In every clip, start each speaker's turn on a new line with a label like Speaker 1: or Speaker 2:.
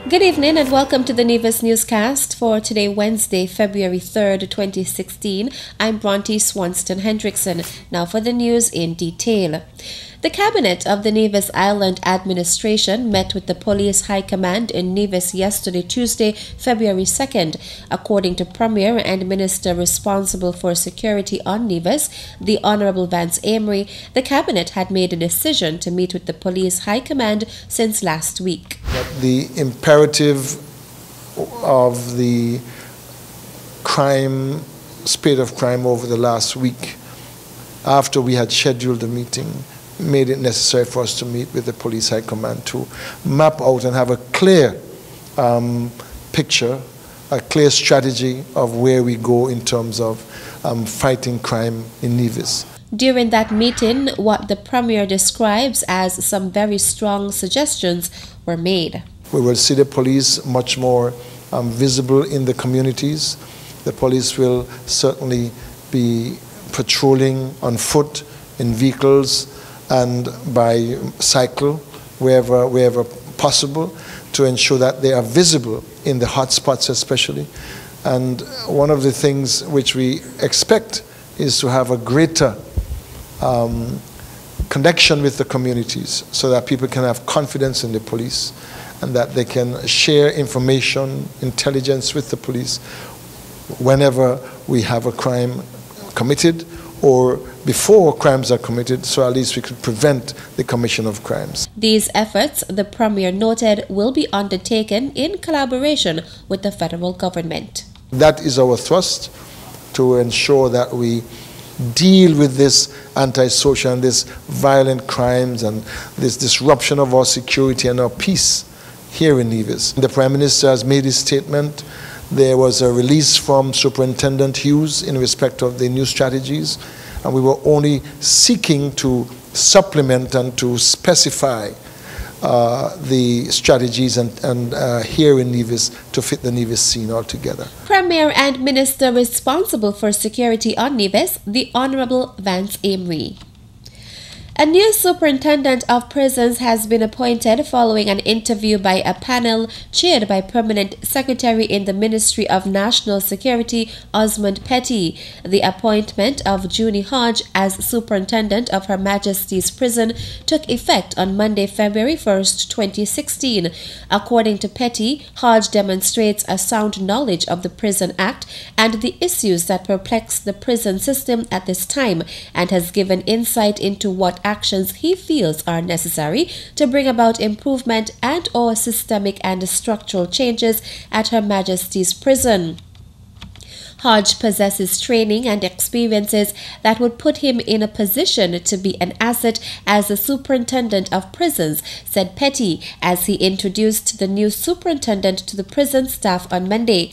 Speaker 1: Good evening and welcome to the Nevis Newscast for today, Wednesday, February 3rd, 2016. I'm Bronte Swanston Hendrickson. Now for the news in detail. The Cabinet of the Nevis Island Administration met with the Police High Command in Nevis yesterday, Tuesday, February 2nd. According to Premier and Minister responsible for security on Nevis, the Honourable Vance Amory, the Cabinet had made a decision to meet with the Police High Command since last week.
Speaker 2: The imperative of the spate of crime over the last week, after we had scheduled the meeting, made it necessary for us to meet with the Police High Command to map out and have a clear picture, a clear strategy of where we go in terms of fighting crime in Nevis.
Speaker 1: During that meeting, what the Premier describes as some very strong suggestions were made.
Speaker 2: We will see the police much more visible in the communities. The police will certainly be patrolling on foot, in vehicles, and by cycle, wherever possible, to ensure that they are visible in the hot spots especially. And one of the things which we expect is to have a greater connection with the communities so that people can have confidence in the police and that they can share information, intelligence with the police whenever we have a crime committed or before crimes are committed, so at least we could prevent the commission of crimes.
Speaker 1: These efforts, the Premier noted, will be undertaken in collaboration with the federal government.
Speaker 2: That is our thrust, to ensure that we deal with this antisocial and this violent crimes and this disruption of our security and our peace here in Nevis. The Prime Minister has made his statement. There was a release from Superintendent Hughes in respect of the new strategies, and we were only seeking to supplement and to specify the strategies and here in Nevis to fit the Nevis scene altogether.
Speaker 1: Premier and Minister responsible for security on Nevis, the Honourable Vance Amory. A new superintendent of prisons has been appointed following an interview by a panel chaired by Permanent Secretary in the Ministry of National Security, Osmond Petty. The appointment of Junie Hodge as superintendent of Her Majesty's Prison took effect on Monday, February 1st, 2016. According to Petty, Hodge demonstrates a sound knowledge of the Prison Act and the issues that perplex the prison system at this time, and has given insight into what actions he feels are necessary to bring about improvement and/or systemic and structural changes at Her Majesty's Prison. Hodge possesses training and experiences that would put him in a position to be an asset as a superintendent of prisons, said Petty as he introduced the new superintendent to the prison staff on Monday.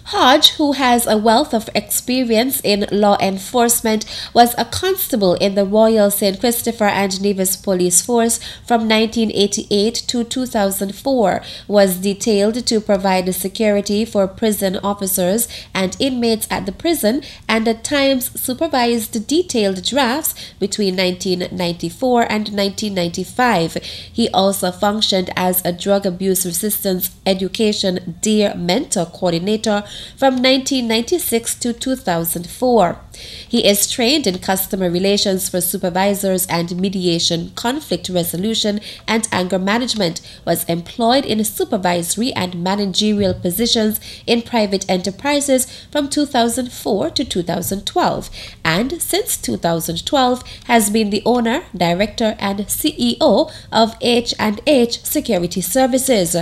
Speaker 1: Hodge, who has a wealth of experience in law enforcement, was a constable in the Royal St. Christopher and Nevis Police Force from 1988 to 2004, was detailed to provide security for prison officers and inmates at the prison, and at times supervised detailed drafts between 1994 and 1995. He also functioned as a drug abuse resistance education DARE mentor coordinator from 1996 to 2004. He is trained in customer relations for supervisors and mediation, conflict resolution, and anger management, was employed in supervisory and managerial positions in private enterprises from 2004 to 2012, and since 2012 has been the owner, director, and CEO of H&H Security Services.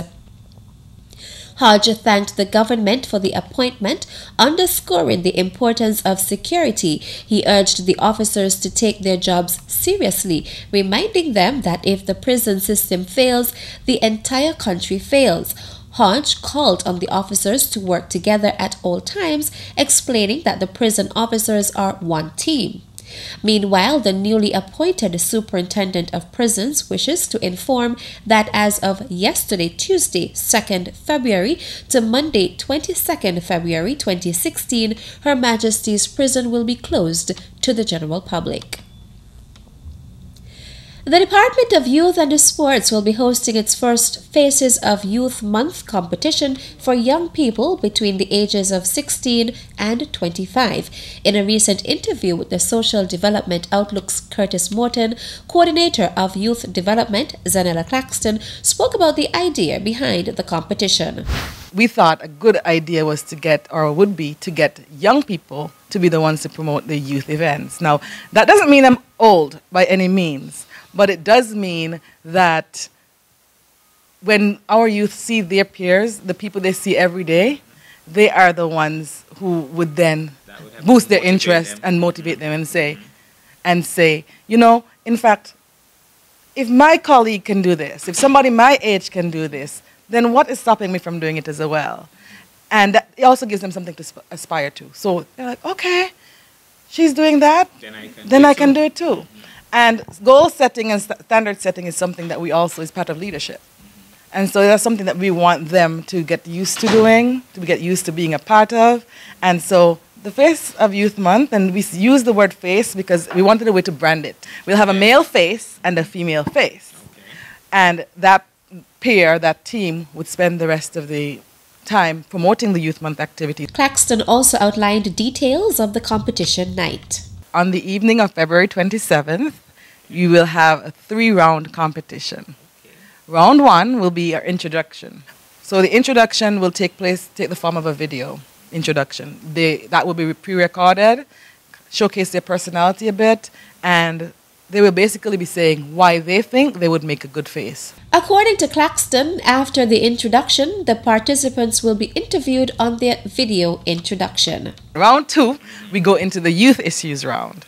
Speaker 1: Hodge thanked the government for the appointment, underscoring the importance of security. He urged the officers to take their jobs seriously, reminding them that if the prison system fails, the entire country fails. Hodge called on the officers to work together at all times, explaining that the prison officers are one team. Meanwhile, the newly appointed Superintendent of Prisons wishes to inform that as of yesterday, Tuesday, 2nd February to Monday, 22nd February 2016, Her Majesty's Prison will be closed to the general public. The Department of Youth and Sports will be hosting its first Faces of Youth Month competition for young people between the ages of 16 and 25. In a recent interview with the Social Development Outlook's Curtis Morton, coordinator of youth development, Zanella Claxton, spoke about the idea behind the competition.
Speaker 3: We thought a good idea was to get young people to be the ones to promote the youth events. Now, that doesn't mean I'm old by any means, but it does mean that when our youth see their peers, the people they see every day, they are the ones who would then boost their interest and motivate them and say, you know, in fact, if my colleague can do this, if somebody my age can do this, then what is stopping me from doing it as well? And it also gives them something to aspire to. So they're like, okay, she's doing that, then I can do it too. And goal setting and standard setting is something that we also is part of leadership. And so that's something that we want them to get used to doing, to get used to being a part of. And so the Face of Youth Month, and we use the word face because we wanted a way to brand it. We'll have a male face and a female face. And that pair, that team, would spend the rest of the time promoting the Youth Month activities.
Speaker 1: Claxton also outlined details of the competition night.
Speaker 3: On the evening of February 27th, you will have a 3-round competition. Round 1 will be our introduction. So the introduction will take the form of a video introduction. That will be pre-recorded, showcase their personality a bit, and they will basically be saying why they think they would make a good face.
Speaker 1: According to Claxton, after the introduction, the participants will be interviewed on their video introduction.
Speaker 3: Round 2, we go into the youth issues round.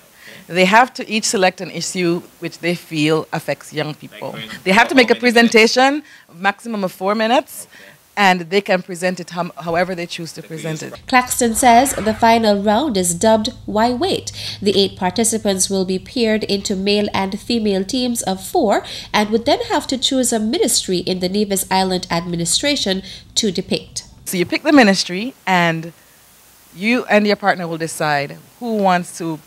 Speaker 3: They have to each select an issue which they feel affects young people. They have to make a presentation, maximum of 4 minutes, and they can present it however they choose to present it.
Speaker 1: Claxton says the final round is dubbed Why Wait? The 8 participants will be paired into male and female teams of 4 and would then have to choose a ministry in the Nevis Island administration to depict.
Speaker 3: So you pick the ministry, and you and your partner will decide who wants to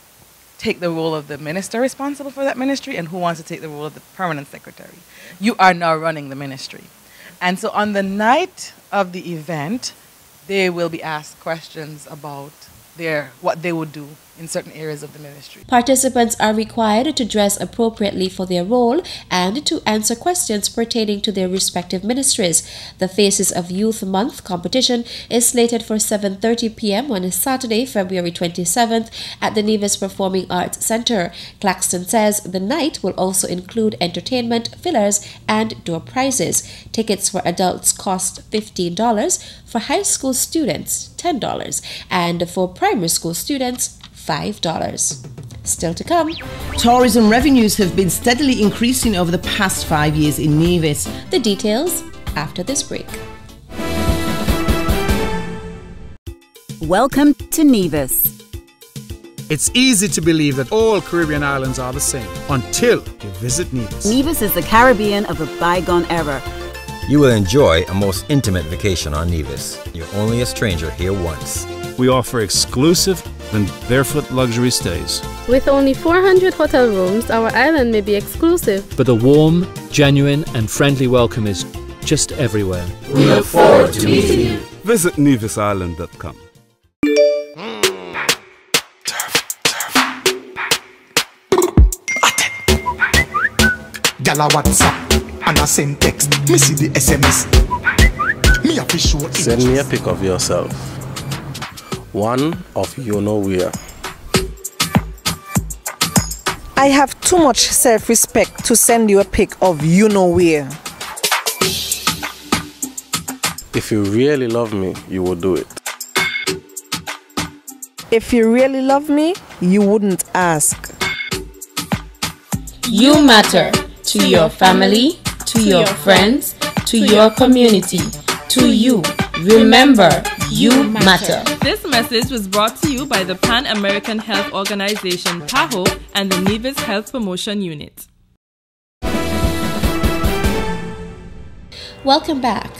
Speaker 3: take the role of the minister responsible for that ministry and who wants to take the role of the permanent secretary. You are now running the ministry. And so on the night of the event, they will be asked questions about what they would do in certain areas of the ministry.
Speaker 1: Participants are required to dress appropriately for their role and to answer questions pertaining to their respective ministries. The Faces of Youth Month competition is slated for 7:30 p.m. on Saturday, February 27th at the Nevis Performing Arts Center. Claxton says the night will also include entertainment, fillers, and door prizes. Tickets for adults cost $15, for high school students $10, and for primary school students $5. Still to come.
Speaker 4: Tourism revenues have been steadily increasing over the past 5 years in Nevis.
Speaker 1: The details after this break.
Speaker 5: Welcome to Nevis.
Speaker 6: It's easy to believe that all Caribbean islands are the same until you visit Nevis.
Speaker 5: Nevis is the Caribbean of a bygone era.
Speaker 7: You will enjoy a most intimate vacation on Nevis. You're only a stranger here once.
Speaker 8: We offer exclusive and barefoot luxury stays.
Speaker 9: With only 400 hotel rooms, our island may be exclusive.
Speaker 10: But a warm, genuine and friendly welcome is just everywhere.
Speaker 11: We look forward to meeting you.
Speaker 8: Visit nevisisland.com.
Speaker 12: Gala WhatsApp and I send text. Me see the SMS. Me a fish show.
Speaker 13: Send me a pic of yourself. One of you know where.
Speaker 14: I have too much self-respect to send you a pic of you know where.
Speaker 13: If you really love me, you will do it.
Speaker 14: If you really love me, you wouldn't ask.
Speaker 15: You matter to your family, to your friends, to your community, to you. Remember, you matter.
Speaker 16: This message was brought to you by the Pan-American Health Organization, PAHO, and the Nevis Health Promotion Unit.
Speaker 1: Welcome back.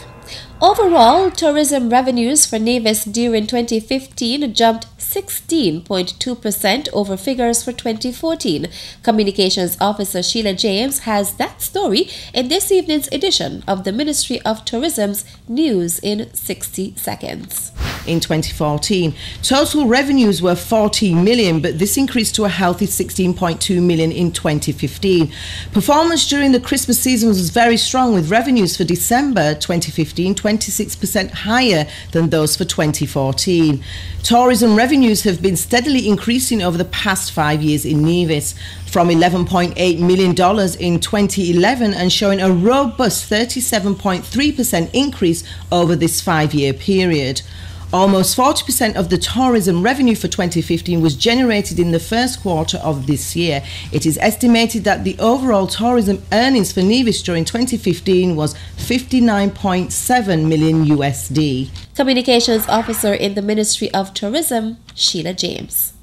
Speaker 1: Overall, tourism revenues for Nevis during 2015 jumped 16.2% over figures for 2014. Communications Officer Sheila James has that story in this evening's edition of the Ministry of Tourism's News in 60 Seconds.
Speaker 4: In 2014, total revenues were 14 million, but this increased to a healthy 16.2 million in 2015. Performance during the Christmas season was very strong, with revenues for December 2015 26% higher than those for 2014. Tourism revenues have been steadily increasing over the past 5 years in Nevis, from $11.8 million in 2011 and showing a robust 37.3% increase over this 5-year period. Almost 40% of the tourism revenue for 2015 was generated in the first quarter of this year. It is estimated that the overall tourism earnings for Nevis during 2015 was $59.7 million USD.
Speaker 1: Communications Officer in the Ministry of Tourism, Sheila James.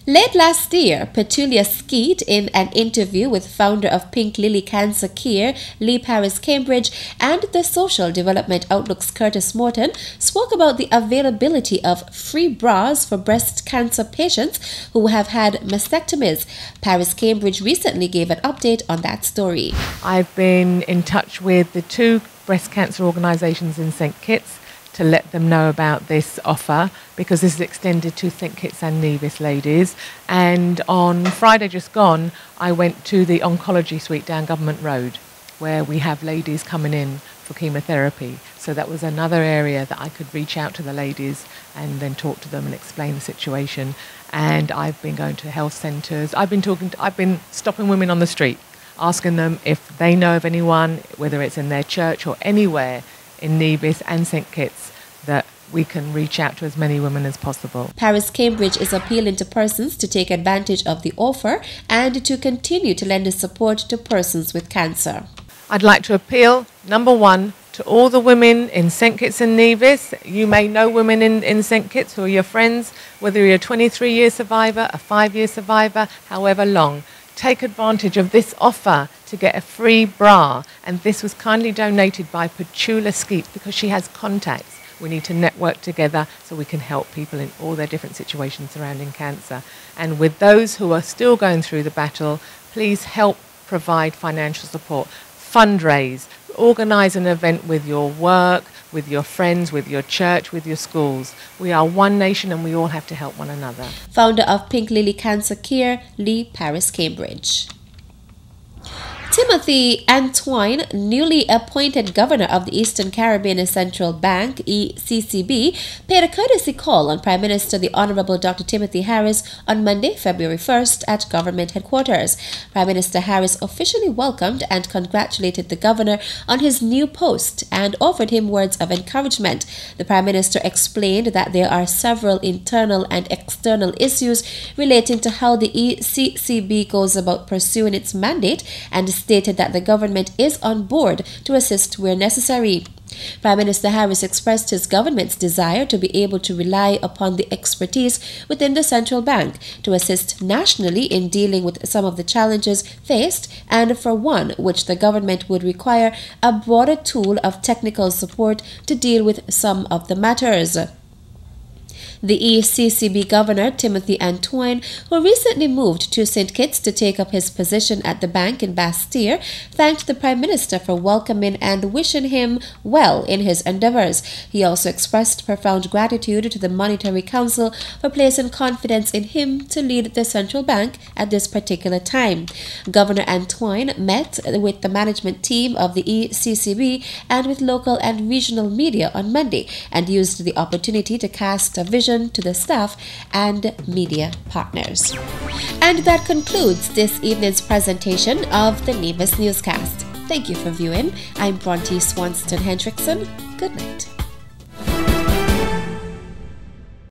Speaker 1: Late last year, Petulia Skeet, in an interview with founder of Pink Lily Cancer Care, Lee Paris Cambridge, and the Social Development Outlook's Curtis Morton, spoke about the availability of free bras for breast cancer patients who have had mastectomies. Paris Cambridge recently gave an update on that story.
Speaker 17: I've been in touch with the 2 breast cancer organisations in St Kitts to let them know about this offer, because this is extended to St Kitts and Nevis ladies. And on Friday just gone, I went to the oncology suite down Government Road, where we have ladies coming in for chemotherapy. So that was another area that I could reach out to the ladies and then talk to them and explain the situation. And I've been going to health centres. I've been stopping women on the street, asking them if they know of anyone, whether it's in their church or anywhere in Nevis and St Kitts, that we can reach out to as many women as possible.
Speaker 1: Paris Cambridge is appealing to persons to take advantage of the offer and to continue to lend support to persons with cancer.
Speaker 17: I'd like to appeal, number one, to all the women in St Kitts and Nevis. You may know women in St Kitts who are your friends, whether you're a 23-year survivor, a 5-year survivor, however long. Take advantage of this offer to get a free bra, and this was kindly donated by Petula Skeet because she has contacts. We need to network together so we can help people in all their different situations surrounding cancer. And with those who are still going through the battle, please help provide financial support, fundraise, organise an event with your work, with your friends, with your church, with your schools. We are one nation and we all have to help one another.
Speaker 1: Founder of Pink Lily Cancer Care, Lee Paris Cambridge. Timothy Antoine, newly appointed governor of the Eastern Caribbean Central Bank, ECCB, paid a courtesy call on Prime Minister the Honorable Dr. Timothy Harris on Monday, February 1st at government headquarters. Prime Minister Harris officially welcomed and congratulated the governor on his new post and offered him words of encouragement. The Prime Minister explained that there are several internal and external issues relating to how the ECCB goes about pursuing its mandate, and stated that the government is on board to assist where necessary. Prime Minister Harris expressed his government's desire to be able to rely upon the expertise within the central bank to assist nationally in dealing with some of the challenges faced, and for one which the government would require a broader tool of technical support to deal with some of the matters. The ECCB Governor, Timothy Antoine, who recently moved to St Kitts to take up his position at the bank in Bastille, thanked the Prime Minister for welcoming and wishing him well in his endeavours. He also expressed profound gratitude to the Monetary Council for placing confidence in him to lead the central bank at this particular time. Governor Antoine met with the management team of the ECCB and with local and regional media on Monday and used the opportunity to cast a vision to the staff and media partners. And that concludes this evening's presentation of the Nevis Newscast. Thank you for viewing. I'm Bronte Swanston Hendrickson. Good night.